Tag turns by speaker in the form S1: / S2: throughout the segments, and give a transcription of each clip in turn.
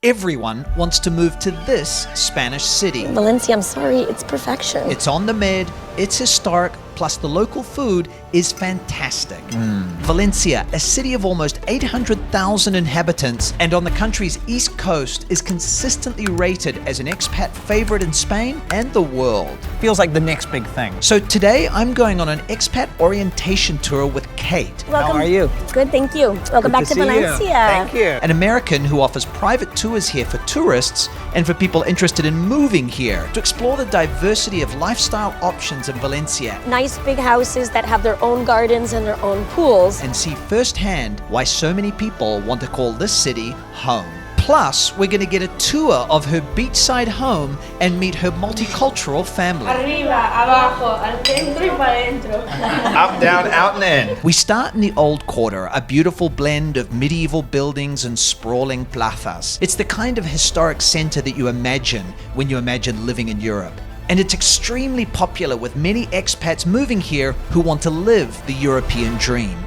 S1: Everyone wants to move to this Spanish city.
S2: Valencia, I'm sorry, it's perfection.
S1: It's on the med, it's historic, plus the local food is fantastic. Valencia, a city of almost 800,000 inhabitants and on the country's east coast, is consistently rated as an expat favorite in Spain and the world.
S3: Feels like the next big thing.
S1: So today I'm going on an expat orientation tour with Kate.
S2: Welcome.
S3: How are you?
S2: Good, thank you. Welcome back to Valencia.
S3: Thank you.
S1: An American who offers private tours here for tourists and for people interested in moving here to explore the diversity of lifestyle options in Valencia
S2: Nice big houses that have their own gardens and their own pools.
S1: and see firsthand why so many people want to call this city home. Plus, we're going to get a tour of her beachside home and meet her multicultural family.
S4: Arriba, abajo, al centro y para adentro.
S3: Up, down, out and in.
S1: We start in the Old Quarter, a beautiful blend of medieval buildings and sprawling plazas. It's the kind of historic center that you imagine when you imagine living in Europe. And it's extremely popular with many expats moving here who want to live the European dream.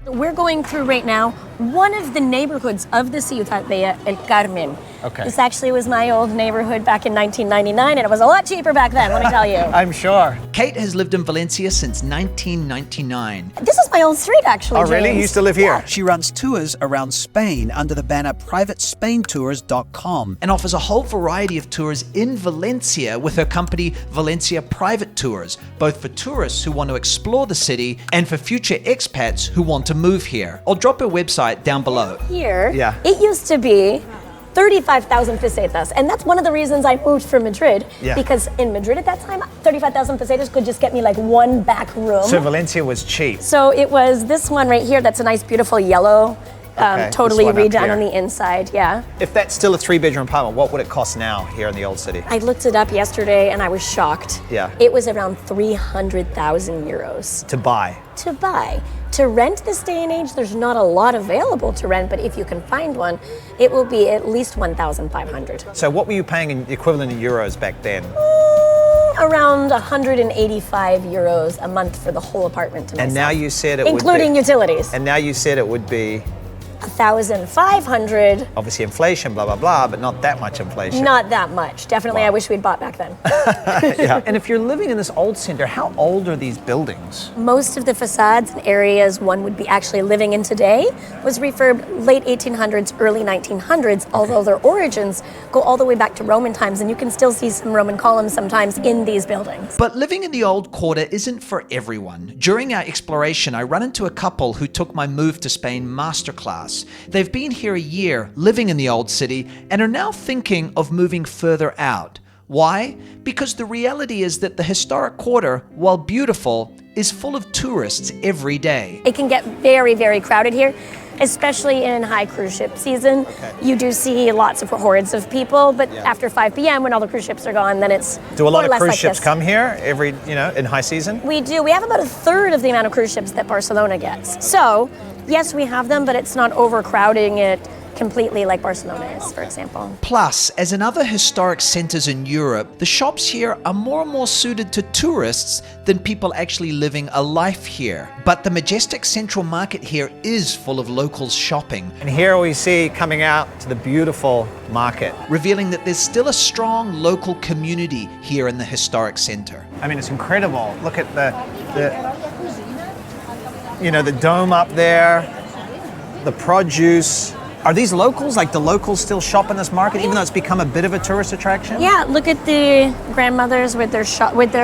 S2: We're going through right now one of the neighborhoods of the Ciudad Bella, El Carmen.
S3: Okay.
S2: This actually was my old neighborhood back in 1999, and it was a lot cheaper back then, let me tell you.
S3: I'm sure.
S1: Kate has lived in Valencia since 1999.
S2: This is my old street, actually,
S3: Oh, really?
S2: James.
S3: You used to live here?
S1: She runs tours around Spain under the banner privatespaintours.com and offers a whole variety of tours in Valencia with her company Valencia Private Tours, both for tourists who want to explore the city and for future expats who want to move here. I'll drop her website down below.
S2: Here,
S3: Yeah.
S2: it used to be 35,000 pesetas, and that's one of the reasons I moved from Madrid,
S3: Yeah.
S2: because in Madrid at that time, 35,000 pesetas could just get me like one back room.
S3: So Valencia was cheap.
S2: So it was this one right here that's a nice, beautiful yellow,
S3: Okay,
S2: totally
S3: this one up
S2: redone
S3: here.
S2: on the inside, yeah.
S3: If that's still a 3-bedroom apartment, what would it cost now here in the old city?
S2: I looked it up yesterday and I was shocked.
S3: Yeah.
S2: It was around 300,000 euros
S3: To buy.
S2: to buy. To rent this day and age, there's not a lot available to rent, but if you can find one, it will be at least 1,500.
S3: So what were you paying in equivalent in euros back then?
S2: Around 185 euros a month for the whole apartment to myself.
S3: And now you said it
S2: including
S3: would be...
S2: utilities.
S3: And now you said it would be,
S2: 1,500,
S3: obviously inflation, blah, blah, blah, but not that much inflation.
S2: not that much. Definitely, I
S3: Wow.
S2: wish we'd bought back then.
S3: Yeah. And if you're living in this old center, how old are these buildings?
S2: Most of the facades and areas one would be actually living in today was refurbed late 1800s, early 1900s, although their origins go all the way back to Roman times, and you can still see some Roman columns sometimes in these buildings.
S1: But living in the Old Quarter isn't for everyone. During our exploration, I run into a couple who took my Move to Spain masterclass. They've been here a year, living in the old city, and are now thinking of moving further out. Why? Because the reality is that the historic quarter, while beautiful, is full of tourists every day.
S2: It can get very, very crowded here, especially in high cruise ship season. You do see lots of hordes of people, but after 5 p.m. when all the cruise ships are gone, then it's
S3: Do a
S2: more
S3: lot
S2: or
S3: of
S2: less
S3: cruise
S2: like
S3: ships
S2: this.
S3: come here every, in high season?
S2: We do. We have about a third of the amount of cruise ships that Barcelona gets. So, yes, we have them, but it's not overcrowding it completely like Barcelona is, for example.
S1: Plus, as in other historic centers in Europe, the shops here are more and more suited to tourists than people actually living a life here. But the majestic central market here is full of locals shopping,
S3: And here we see coming out to the beautiful market.
S1: revealing that there's still a strong local community here in the historic center.
S3: I mean, it's incredible. Look at the dome up there, the produce. Are these locals? Like, do locals still shop in this market, even though it's become a bit of a tourist attraction?
S2: Yeah, look at the grandmothers with their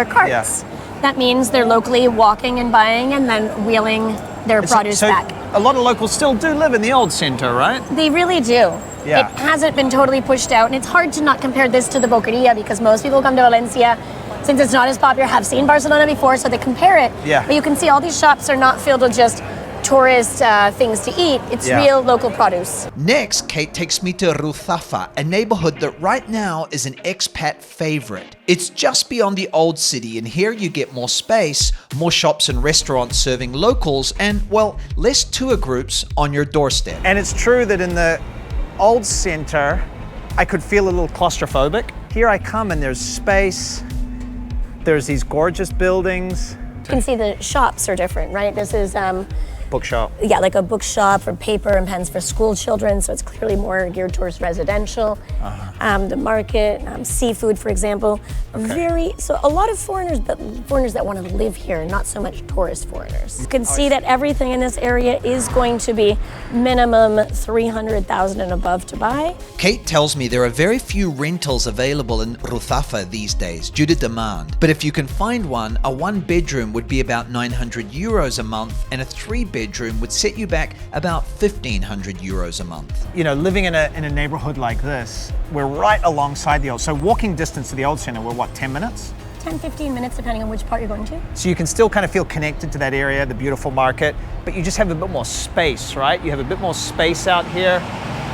S2: carts.
S3: Yeah.
S2: That means they're locally walking and buying and then wheeling their produce
S3: so
S2: back.
S3: a lot of locals still do live in the old center, right?
S2: They really do.
S3: Yeah.
S2: It hasn't been totally pushed out, and it's hard to not compare this to the Boqueria because most people come to Valencia, since it's not as popular, have seen Barcelona before, so they compare it.
S3: Yeah.
S2: But you can see all these shops are not filled with just tourist things to eat. It's
S3: Yeah.
S2: real local produce.
S1: Next, Kate takes me to Ruzafa, a neighborhood that right now is an expat favorite. It's just beyond the old city, and here you get more space, more shops and restaurants serving locals, and, well, less tour groups on your doorstep.
S3: And it's true that in the old center, I could feel a little claustrophobic. Here I come and there's space, there's these gorgeous buildings.
S2: You can see the shops are different, right? This is
S3: bookshop.
S2: Yeah, like a bookshop for paper and pens for school children, so it's clearly more geared towards residential. The market, seafood, for example. So a lot of foreigners, but foreigners that want to live here, not so much tourist foreigners. You can see that everything in this area is going to be minimum 300,000 and above to buy.
S1: Kate tells me there are very few rentals available in Ruzafa these days due to demand. But if you can find one, a one-bedroom would be about 900 euros a month, and a three-bedroom would set you back about 1,500 euros a month.
S3: You know, living in a neighborhood like this, we're right alongside the old, so walking distance to the old center, we're what, 10 minutes?
S2: 10, 15 minutes, depending on which part you're going to.
S3: So you can still kind of feel connected to that area, the beautiful market, but you just have a bit more space, right? You have a bit more space out here.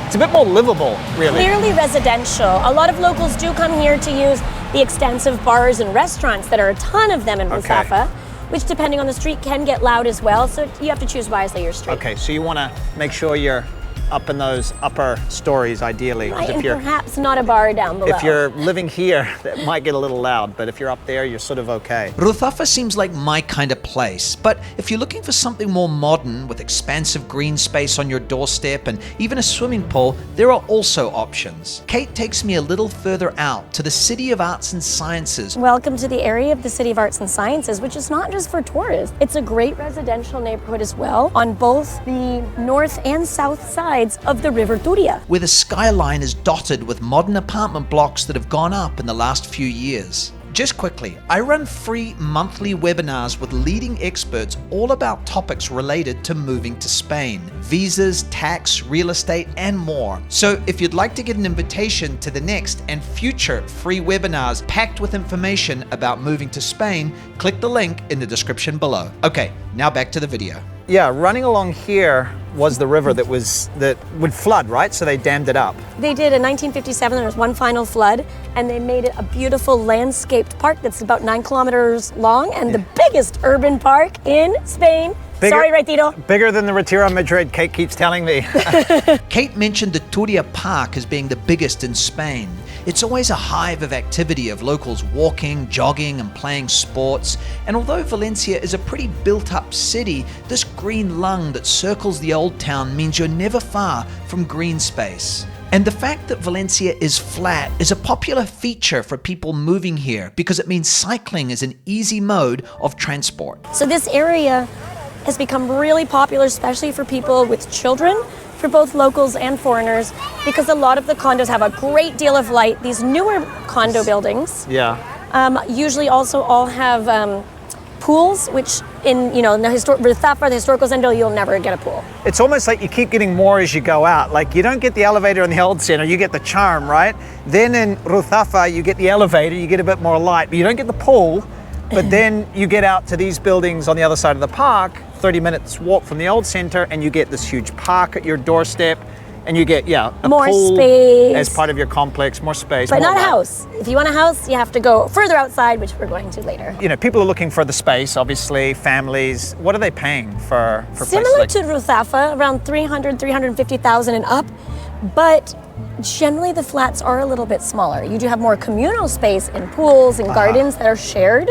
S3: It's a bit more livable, really.
S2: Clearly residential. A lot of locals do come here to use the extensive bars and restaurants. That are a ton of them in Ruzafa, which depending on the street can get loud as well, so you have to choose wisely your street.
S3: Okay, so you want to make sure you're up in those upper stories, ideally.
S2: Right, and perhaps not a bar down below.
S3: If you're living here, that might get a little loud, but if you're up there, you're sort of okay.
S1: Ruzafa seems like my kind of place, but if you're looking for something more modern with expansive green space on your doorstep and even a swimming pool, there are also options. Kate takes me a little further out to the City of Arts and Sciences.
S2: Welcome to the area of the City of Arts and Sciences, which is not just for tourists. It's a great residential neighborhood as well on both the north and south sides of the River Turia.
S1: Where the skyline is dotted with modern apartment blocks that have gone up in the last few years. Just quickly, I run free monthly webinars with leading experts all about topics related to moving to Spain. Visas, tax, real estate, and more. So if you'd like to get an invitation to the next and future free webinars packed with information about moving to Spain, click the link in the description below. Okay, now back to the video.
S3: Yeah, running along here was the river that would flood, right? So they dammed it up.
S2: They did in 1957. There was one final flood, and they made it a beautiful landscaped park that's about 9 kilometers long and the biggest urban park in Spain. Sorry, right, Tito?
S3: Bigger than the Retiro Madrid, Kate keeps telling me.
S1: Kate mentioned the Turia Park as being the biggest in Spain. It's always a hive of activity of locals walking, jogging, and playing sports. And although Valencia is a pretty built-up city, this green lung that circles the old town means you're never far from green space. And the fact that Valencia is flat is a popular feature for people moving here because it means cycling is an easy mode of transport.
S2: So this area has become really popular, especially for people with children, for both locals and foreigners, because a lot of the condos have a great deal of light. These newer condo buildings usually also all have pools, which in the Ruzafa, the historical center, you'll never get a pool.
S3: It's almost like you keep getting more as you go out. Like you don't get the elevator in the old center, you get the charm, right? Then in Ruzafa, you get the elevator, you get a bit more light, but you don't get the pool. But then you get out to these buildings on the other side of the park, 30 minutes walk from the old center, and you get this huge park at your doorstep, and you get, a
S2: more
S3: pool
S2: space
S3: as part of your complex, more space.
S2: But
S3: more
S2: not a
S3: light.
S2: house. If you want a house, you have to go further outside, which we're going to later.
S3: You know, people are looking for the space, obviously, families. What are they paying for
S2: Similar
S3: places like
S2: to Ruzafa, around 350,000 and up, but generally the flats are a little bit smaller. You do have more communal space and pools and gardens that are shared,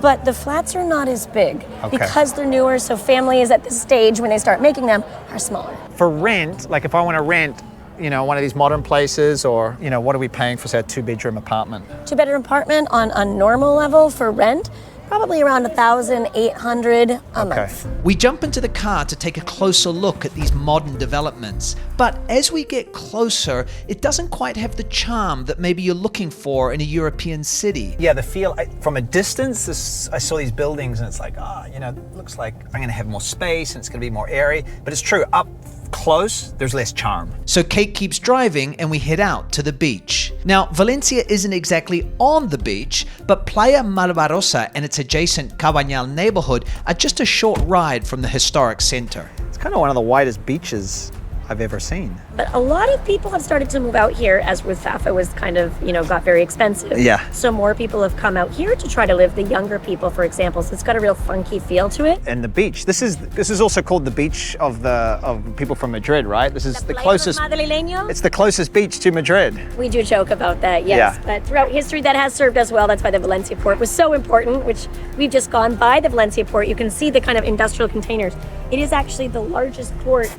S2: but the flats are not as big because they're newer, so families at this stage when they start making them are smaller.
S3: For rent, like if I want to rent, one of these modern places, or, what are we paying for, say, a 2-bedroom apartment?
S2: 2-bedroom apartment on a normal level for rent, probably around 1,800 a month.
S1: We jump into the car to take a closer look at these modern developments. But as we get closer, it doesn't quite have the charm that maybe you're looking for in a European city.
S3: Yeah, the feel, from a distance, I saw these buildings and it's like, it looks like I'm going to have more space and it's going to be more airy. But it's true, up close, there's less charm.
S1: So Kate keeps driving and we head out to the beach. Now, Valencia isn't exactly on the beach, but Playa Malvarosa and its adjacent Cavanal neighborhood are just a short ride from the historic center.
S3: It's kind of one of the widest beaches I've ever seen.
S2: But a lot of people have started to move out here as Ruzafa was kind of, got very expensive.
S3: Yeah.
S2: So more people have come out here to try to live. The younger people, for example, so it's got a real funky feel to it.
S3: And the beach. This is also called the beach of people from Madrid, right? This is the closest.
S2: Madrileño?
S3: It's the closest beach to Madrid.
S2: We do joke about that, yes.
S3: Yeah.
S2: But throughout history, that has served us well. That's why the Valencia port was so important, which we've just gone by the Valencia port. You can see the kind of industrial containers. It is actually the largest port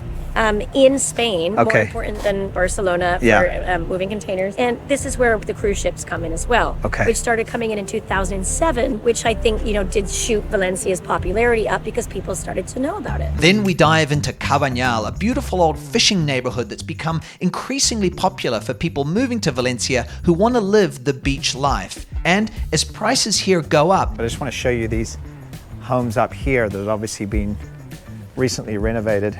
S2: in Spain, more important than Barcelona for moving containers. And this is where the cruise ships come in as well, which started coming in 2007, which I think, did shoot Valencia's popularity up because people started to know about it.
S1: Then we dive into Cavanal, a beautiful old fishing neighborhood that's become increasingly popular for people moving to Valencia who want to live the beach life. And as prices here go up,
S3: But I just want to show you these homes up here that have obviously been recently renovated.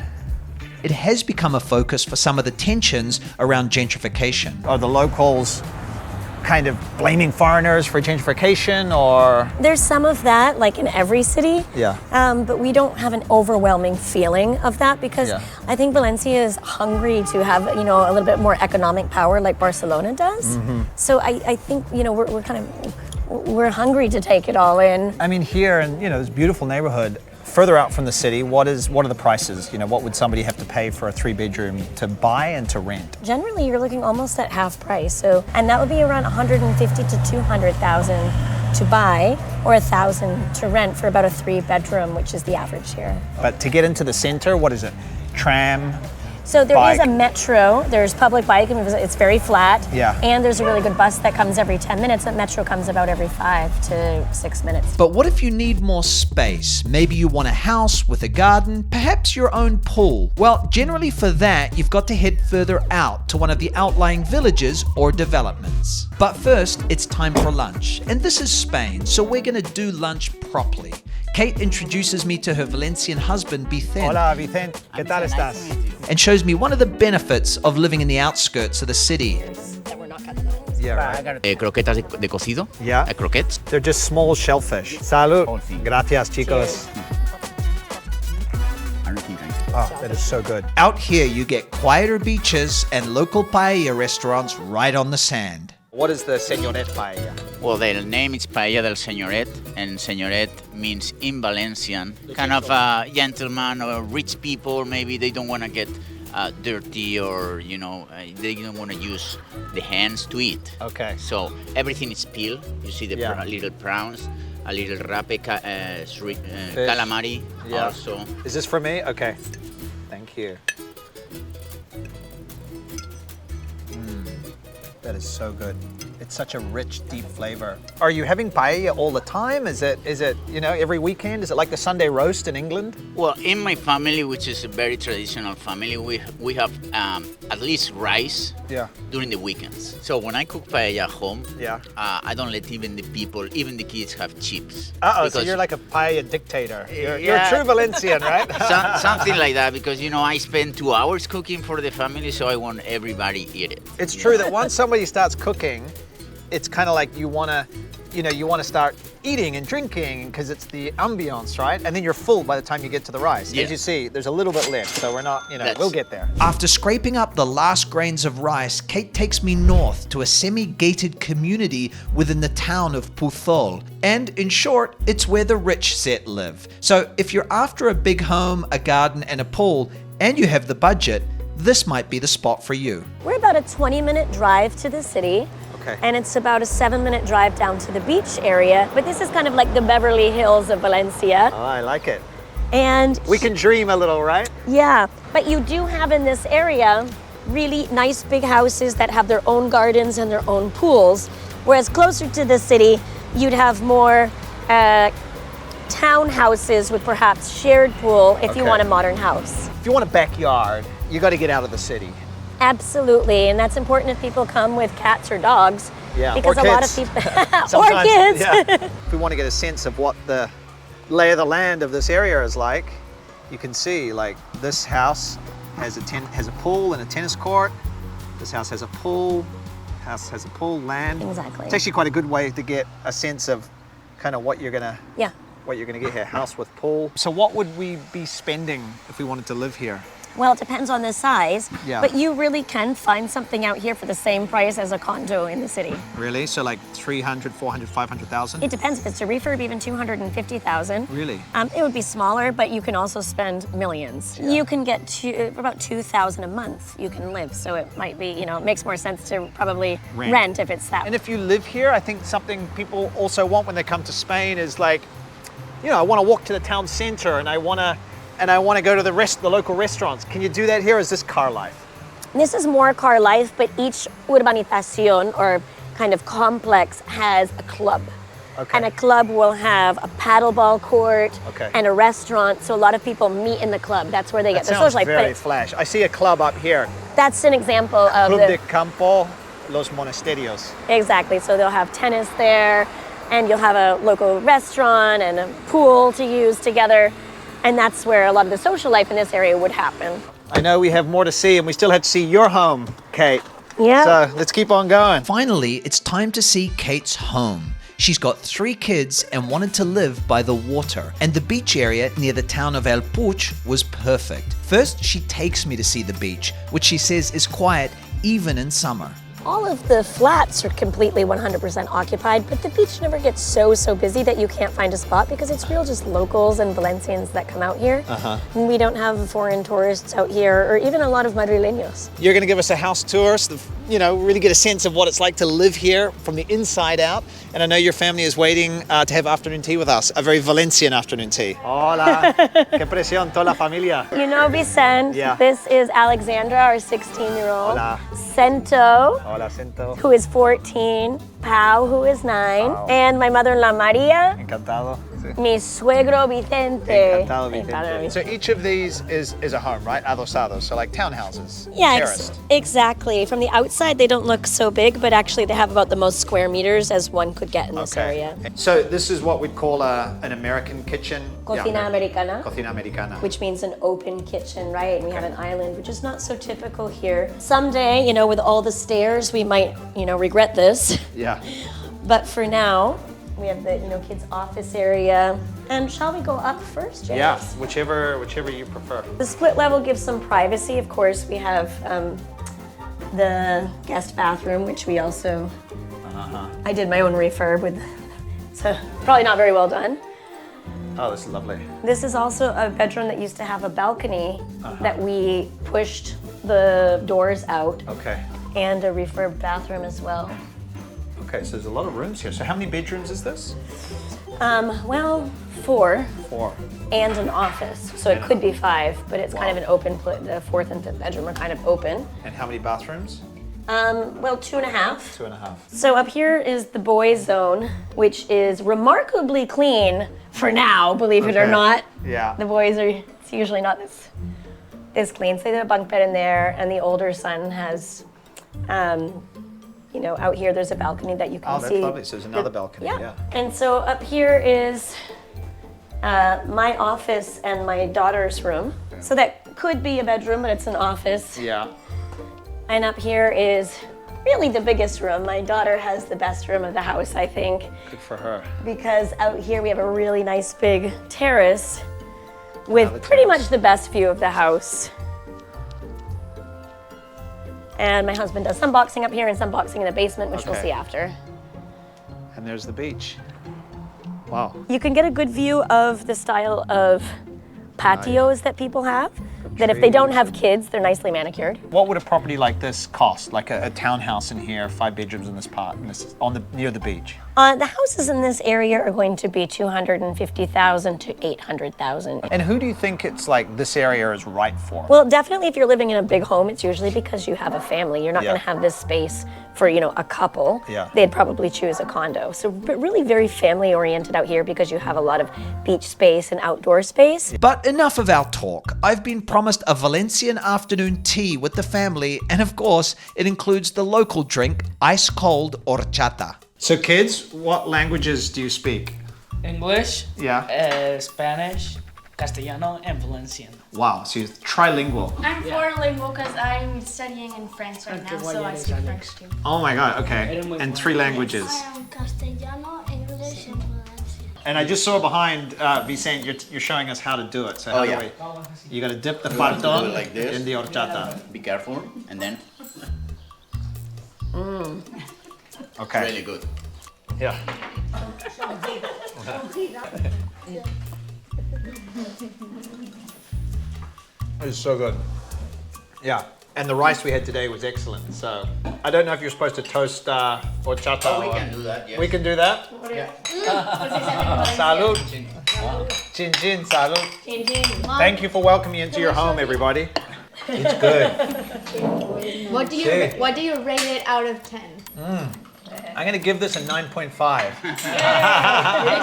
S1: it has become a focus for some of the tensions around gentrification.
S3: Are the locals kind of blaming foreigners for gentrification, or?
S2: There's some of that, like in every city.
S3: Yeah.
S2: But we don't have an overwhelming feeling of that because I think Valencia is hungry to have, a little bit more economic power like Barcelona does. Mm-hmm. So I think, we're hungry to take it all in.
S3: I mean, here in, this beautiful neighborhood, further out from the city, what are the prices? What would somebody have to pay for a 3-bedroom to buy and to rent?
S2: Generally, you're looking almost at half price. And that would be around 150 to 200,000 to buy, or 1,000 to rent for about a 3-bedroom, which is the average here.
S3: But to get into the center, what is it? Tram?
S2: So there
S3: bike.
S2: is a metro, there's public bike, it's very flat.
S3: Yeah.
S2: And there's a really good bus that comes every 10 minutes. That metro comes about every 5 to 6 minutes.
S1: But what if you need more space? Maybe you want a house with a garden, perhaps your own pool. Well, generally for that, you've got to head further out to one of the outlying villages or developments. But first, it's time for lunch. And this is Spain, so we're gonna do lunch properly. Kate introduces me to her Valencian husband, Vicente.
S3: Hola, Vicente. ¿Qué tal estás?
S1: And shows me one of the benefits of living in the outskirts of the city.
S3: Yeah, right.
S5: Croquetas de cocido.
S3: Yeah.
S5: Croquettes.
S3: They're just small shellfish. Salud. Gracias, chicos. Oh, that is so good.
S1: Out here, you get quieter beaches and local paella restaurants right on the sand.
S3: What is the señoret paella?
S5: Well, the name is Paella del Señoret, and Señoret means in Valencian, kind of a gentleman or rich people. Maybe they don't want to get dirty, or they don't want to use the hands to eat.
S3: Okay.
S5: So everything is peeled. You see the little prawns, a little rape, calamari also.
S3: Is this for me? Okay. Thank you. That is so good. It's such a rich, deep flavor. Are you having paella all the time? Is it every weekend? Is it like the Sunday roast in England?
S5: Well, in my family, which is a very traditional family, we have at least rice during the weekends. So when I cook paella at home, I don't let even the kids have chips.
S3: So you're like a paella dictator. You're a true Valencian, right?
S5: Something like that, because I spend 2 hours cooking for the family, so I want everybody eat it.
S3: It's true that once somebody starts cooking, it's kind of like you want to start eating and drinking because it's the ambiance, right? And then you're full by the time you get to the rice.
S5: Yeah.
S3: As you see, there's a little bit left, so we're not, we'll get there.
S1: After scraping up the last grains of rice, Kate takes me north to a semi-gated community within the town of Puzol. And in short, it's where the rich set live. So if you're after a big home, a garden, and a pool, and you have the budget, this might be the spot for you.
S2: We're about a 20-minute drive to the city.
S3: Okay.
S2: And it's about a 7-minute drive down to the beach area. But this is kind of like the Beverly Hills of Valencia.
S3: Oh, I like it.
S2: And
S3: We can dream a little, right?
S2: yeah, but you do have in this area really nice big houses that have their own gardens and their own pools. Whereas closer to the city, you'd have more townhouses with perhaps shared pool if you want a modern house.
S3: If you want a backyard, you got to get out of the city.
S2: Absolutely, and that's important if people come with cats or dogs.
S3: Yeah,
S2: because
S3: or
S2: a lot of
S3: kids.
S2: people or
S3: Sometimes,
S2: kids.
S3: yeah. If we want to get a sense of what the lay of the land of this area is like, you can see like this house has a pool and a tennis court. This house has a pool. House has a pool, land.
S2: Exactly.
S3: It's actually quite a good way to get a sense of kind of what you're gonna get here. House with pool. So what would we be spending if we wanted to live here?
S2: Well, it depends on the size,
S3: Yeah.
S2: but you really can find something out here for the same price as a condo in the city.
S3: Really? So like 300, 400, 500,000?
S2: It depends. If it's a refurb, even 250,000.
S3: Really?
S2: It would be smaller, but you can also spend millions. You can get about 2,000 a month you can live, so it might be, it makes more sense to probably rent if it's that.
S3: And if you live here, I think something people also want when they come to Spain is like, I want to walk to the town center and I want to go to the local restaurants. Can you do that here? Or is this car life?
S2: This is more car life, but each urbanización or kind of complex has a club.
S3: Okay.
S2: And a club will have a paddleball court
S3: Okay.
S2: and a restaurant, so a lot of people meet in the club. That's where they get
S3: That
S2: their
S3: sounds
S2: social life.
S3: very
S2: But
S3: flash. I see a club up here.
S2: that's an example of
S3: Club de
S2: the...
S3: Campo Los Monasterios.
S2: Exactly, so they'll have tennis there, and you'll have a local restaurant and a pool to use together, and that's where a lot of the social life in this area would happen.
S3: I know we have more to see, and we still have to see your home, Kate.
S2: Yeah.
S3: So let's keep on going.
S1: Finally, it's time to see Kate's home. She's got 3 kids and wanted to live by the water, and the beach area near the town of El Puig was perfect. First, she takes me to see the beach, which she says is quiet even in summer.
S2: All of the flats are completely 100% occupied, but the beach never gets so busy that you can't find a spot because it's real just locals and Valencians that come out here. And we don't have foreign tourists out here or even a lot of Madrileños.
S3: You're going to give us a house tour, so really get a sense of what it's like to live here from the inside out. And I know your family is waiting to have afternoon tea with us, a very Valencian afternoon tea. Hola, qué presión, toda la familia.
S2: You know Vicente,
S3: Yeah.
S2: This is Alexandra, our 16-year-old.
S3: Hola.
S2: Cento,
S3: Hola, Cento.
S2: who is 14. Pau, who is 9.
S3: Pau.
S2: And my mother-in-law Maria.
S3: Encantado. Sí.
S2: Mi suegro Vicente.
S3: Encantado, Vicente. So each of these is a home, right? Adosados, so like townhouses,
S2: Yeah,
S3: terraced.
S2: exactly. From the outside, they don't look so big, but actually they have about the most square meters as one could get in this area.
S3: So this is what we'd call an American kitchen.
S2: Cocina americana.
S3: Cocina americana.
S2: Which means an open kitchen, right? And we have an island, which is not so typical here. Someday, with all the stairs, we might, regret this.
S3: Yeah.
S2: But for now, we have the, kids' office area. And shall we go up first, James?
S3: Yeah, whichever you prefer.
S2: The split level gives some privacy. Of course, we have the guest bathroom, which we also, I did my own refurb with, so probably not very well done.
S3: Oh, this is lovely.
S2: This is also a bedroom that used to have a balcony that we pushed the doors out,
S3: Okay.
S2: and a refurbed bathroom as well.
S3: Okay, so there's a lot of rooms here. So how many bedrooms is this?
S2: Well, 4.
S3: 4.
S2: And an office, so it could be 5, but it's kind of an open, the 4th and 5th bedroom are kind of open.
S3: And how many bathrooms?
S2: Well, 2.5.
S3: 2.5.
S2: So up here is the boys' zone, which is remarkably clean for now, believe it or
S3: Okay.
S2: not.
S3: Yeah.
S2: The boys it's usually not this clean. So they have a bunk bed in there, and the older son has, out here there's a balcony that you can
S3: Oh,
S2: see.
S3: that's lovely. So there's another balcony. Yeah.
S2: And so up here is my office and my daughter's room. So that could be a bedroom, but it's an office.
S3: Yeah.
S2: And up here is really the biggest room. My daughter has the best room of the house, I think,
S3: Good for her.
S2: because out here we have a really nice big terrace with
S3: the
S2: pretty
S3: terrace.
S2: much the best view of the house. And my husband does some boxing up here and some boxing in the basement, which we'll
S3: Okay.
S2: see after.
S3: And there's the beach. Wow.
S2: You can get a good view of the style of patios that people have. That if they don't have kids, they're nicely manicured.
S3: What would a property like this cost? Like a townhouse in here, 5 bedrooms in this part, near the beach?
S2: The houses in this area are going to be $250,000 to $800,000.
S3: And who do you think it's like this area is right for?
S2: Well, definitely if you're living in a big home, it's usually because you have a family. You're not
S3: Yeah.
S2: going to have this space for, a couple.
S3: Yeah.
S2: They'd probably choose a condo. So but really very family oriented out here because you have a lot of beach space and outdoor space.
S1: But enough of our talk. I've been promised a Valencian afternoon tea with the family, and of course, it includes the local drink, ice cold horchata.
S3: So kids, what languages do you speak?
S6: English,
S3: Yeah.
S6: Spanish, Castellano, and Valencian.
S3: Wow, so you're trilingual.
S4: I'm foreign because I'm studying in France right now, so I speak French too.
S3: Oh my god, okay. And 3 languaes.
S7: Castellano, English, and Valencian.
S3: And I just saw behind Vicente, you're showing us how to do it. So how do we? You got to dip the fartón
S5: like this.
S3: in the horchata.
S5: Be careful, and then
S3: Okay.
S5: really good.
S3: Yeah. It's so good. Yeah. And the rice we had today was excellent. So I don't know if you're supposed to toast horchata.
S5: Oh, we
S3: or-
S5: can do that. Yes.
S3: We can do that. Salud. Chin chin, salud. Thank you for welcoming me into your home, everybody. It's good.
S7: What do you rate it out of 10?
S3: I'm gonna give this a 9.5.
S7: Pretty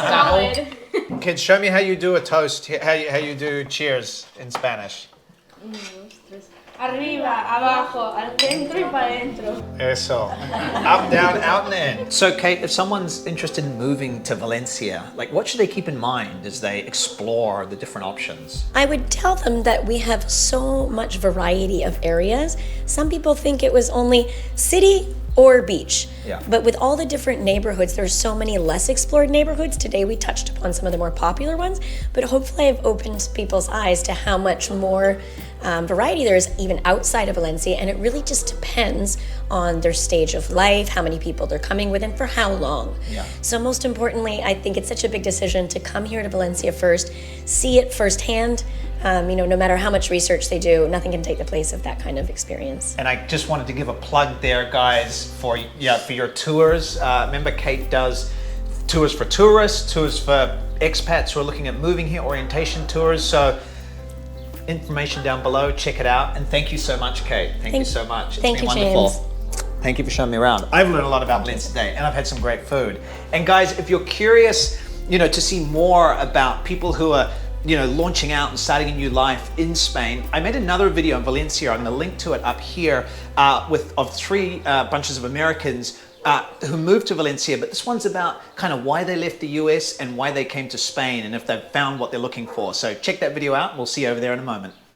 S7: solid.
S3: Kids, show me how you do a toast. How you do cheers in Spanish.
S7: Arriba, abajo, al centro y para adentro.
S3: Eso. Up, down, out, and in. So, Kate, if someone's interested in moving to Valencia, like, what should they keep in mind as they explore the different options?
S2: I would tell them that we have so much variety of areas. Some people think it was only city or beach.
S3: Yeah.
S2: But with all the different neighborhoods, there's so many less explored neighborhoods. Today we touched upon some of the more popular ones, but hopefully I've opened people's eyes to how much more variety there is even outside of Valencia, and it really just depends on their stage of life, how many people they're coming with, and for how long.
S3: Yeah.
S2: So most importantly, I think it's such a big decision to come here to Valencia first, see it firsthand. No matter how much research they do, nothing can take the place of that kind of experience.
S3: And I just wanted to give a plug there, guys, for your tours. Remember, Kate does tours for tourists, tours for expats who are looking at moving here, orientation tours. So information down below, check it out. And thank you so much, Kate. Thank you so much. It's
S2: thank
S3: been
S2: you,
S3: wonderful.
S2: James.
S3: Thank you for showing me around. I've learned a lot about Valencia today, and I've had some great food. And guys, if you're curious, to see more about people who are launching out and starting a new life in Spain, I made another video in Valencia. I'm going to link to it up here of three bunches of Americans who moved to Valencia, but this one's about kind of why they left the US and why they came to Spain and if they've found what they're looking for. So check that video out. We'll see you over there in a moment.